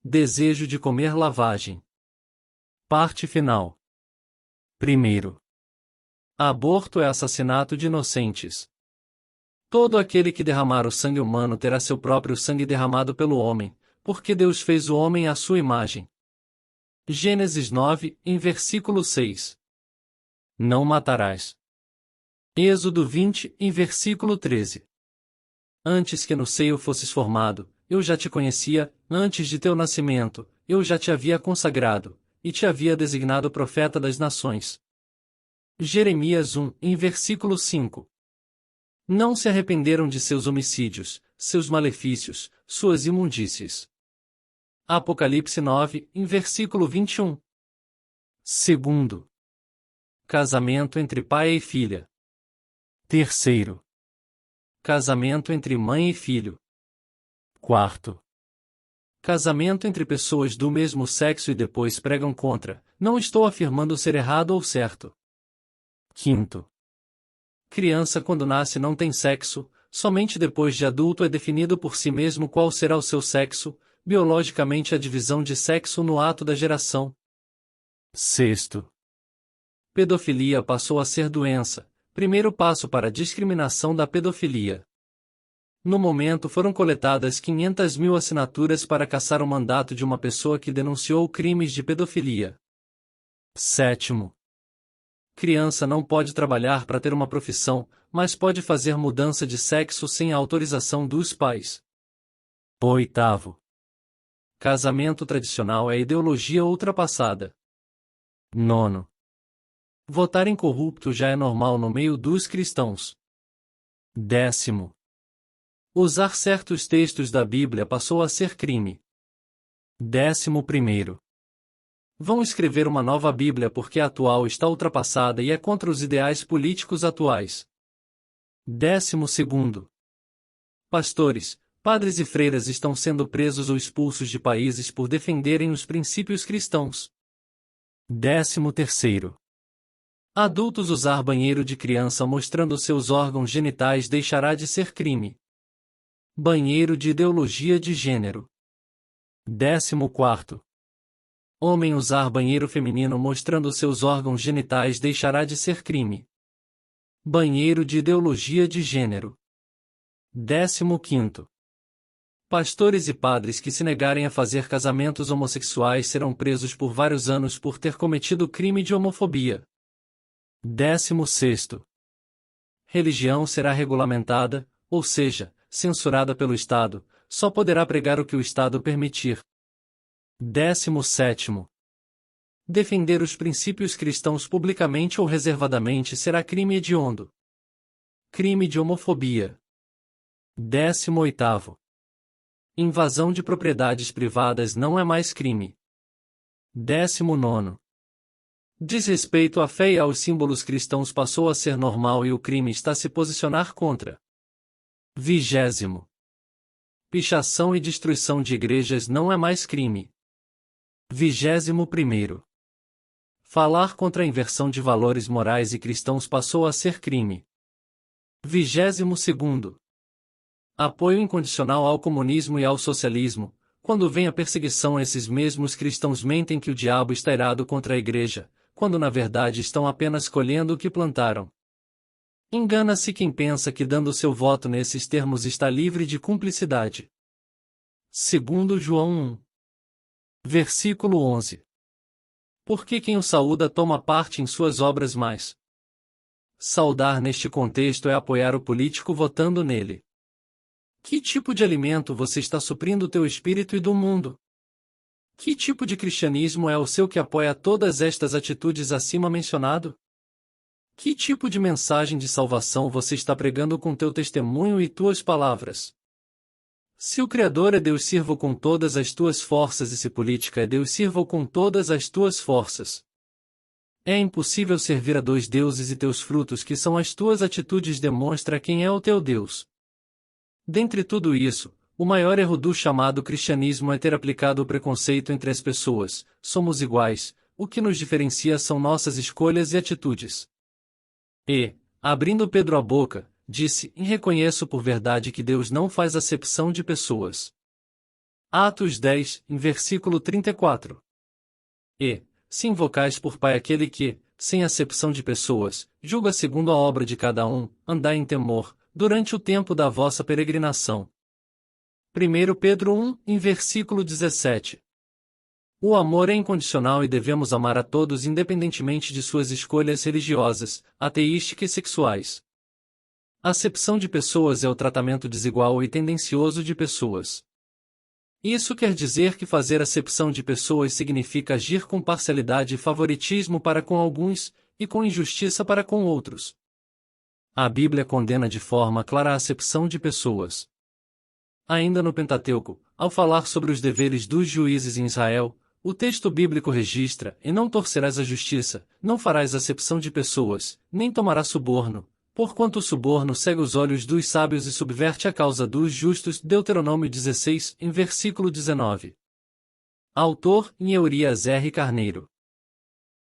Desejo de comer lavagem. Parte final. Primeiro. Aborto é assassinato de inocentes. Todo aquele que derramar o sangue humano terá seu próprio sangue derramado pelo homem, porque Deus fez o homem à sua imagem. Gênesis 9, em versículo 6. Não matarás. Êxodo 20, em versículo 13. Antes que no seio fosses formado, eu já te conhecia, antes de teu nascimento, eu já te havia consagrado, e te havia designado profeta das nações. Jeremias 1, em versículo 5. Não se arrependeram de seus homicídios, seus malefícios, suas imundícies. Apocalipse 9, em versículo 21. Segundo. Casamento entre pai e filha. Terceiro. Casamento entre mãe e filho. Quarto. Casamento entre pessoas do mesmo sexo e depois pregam contra, não estou afirmando ser errado ou certo. Quinto. Criança quando nasce não tem sexo, somente depois de adulto é definido por si mesmo qual será o seu sexo, biologicamente a divisão de sexo no ato da geração. Sexto. Pedofilia passou a ser doença, primeiro passo para a discriminação da pedofilia. No momento foram coletadas 500.000 assinaturas para cassar o mandato de uma pessoa que denunciou crimes de pedofilia. Sétimo. Criança não pode trabalhar para ter uma profissão, mas pode fazer mudança de sexo sem a autorização dos pais. Oitavo. Casamento tradicional é ideologia ultrapassada. Nono. Votar em corrupto já é normal no meio dos cristãos. Décimo. Usar certos textos da Bíblia passou a ser crime. 11º. Vão escrever uma nova Bíblia porque a atual está ultrapassada e é contra os ideais políticos atuais. 12º. Pastores, padres e freiras estão sendo presos ou expulsos de países por defenderem os princípios cristãos. 13º. Adultos usar banheiro de criança mostrando seus órgãos genitais deixará de ser crime. Banheiro de ideologia de gênero. 14º. Homem usar banheiro feminino mostrando seus órgãos genitais deixará de ser crime. Banheiro de ideologia de gênero. 15º. Pastores e padres que se negarem a fazer casamentos homossexuais serão presos por vários anos por ter cometido crime de homofobia. 16º. Religião será regulamentada, ou seja, censurada pelo Estado, só poderá pregar o que o Estado permitir. 17º. Defender os princípios cristãos publicamente ou reservadamente será crime hediondo. Crime de homofobia. 18º. Invasão de propriedades privadas não é mais crime. 19º. Desrespeito à fé e aos símbolos cristãos passou a ser normal e o crime está a se posicionar contra. 20º. Pichação e destruição de igrejas não é mais crime. 21º. Falar contra a inversão de valores morais e cristãos passou a ser crime. 22º. Apoio incondicional ao comunismo e ao socialismo. Quando vem a perseguição, esses mesmos cristãos mentem que o diabo está irado contra a igreja, quando na verdade estão apenas colhendo o que plantaram. Engana-se quem pensa que dando seu voto nesses termos está livre de cumplicidade. 2 João 1. Versículo 11. Porque quem o saúda toma parte em suas obras mais. Saudar neste contexto é apoiar o político votando nele. Que tipo de alimento você está suprindo teu espírito e do mundo? Que tipo de cristianismo é o seu que apoia todas estas atitudes acima mencionado? Que tipo de mensagem de salvação você está pregando com teu testemunho e tuas palavras? Se o Criador é Deus, sirva com todas as tuas forças, e se política é Deus, sirva com todas as tuas forças. É impossível servir a dois deuses e teus frutos, que são as tuas atitudes, demonstra quem é o teu Deus. Dentre tudo isso, o maior erro do chamado cristianismo é ter aplicado o preconceito entre as pessoas. Somos iguais, o que nos diferencia são nossas escolhas e atitudes. E, abrindo Pedro a boca, disse: reconheço por verdade que Deus não faz acepção de pessoas. Atos 10, em versículo 34. E, se invocais por Pai aquele que, sem acepção de pessoas, julga segundo a obra de cada um, andai em temor, durante o tempo da vossa peregrinação. 1 Pedro 1, em versículo 17. O amor é incondicional e devemos amar a todos independentemente de suas escolhas religiosas, ateísticas e sexuais. Acepção de pessoas é o tratamento desigual e tendencioso de pessoas. Isso quer dizer que fazer acepção de pessoas significa agir com parcialidade e favoritismo para com alguns, e com injustiça para com outros. A Bíblia condena de forma clara a acepção de pessoas. Ainda no Pentateuco, ao falar sobre os deveres dos juízes em Israel, o texto bíblico registra: e não torcerás a justiça, não farás acepção de pessoas, nem tomarás suborno, porquanto o suborno cega os olhos dos sábios e subverte a causa dos justos. Deuteronômio 16, em versículo 19. Autor: Eurias R. Carneiro.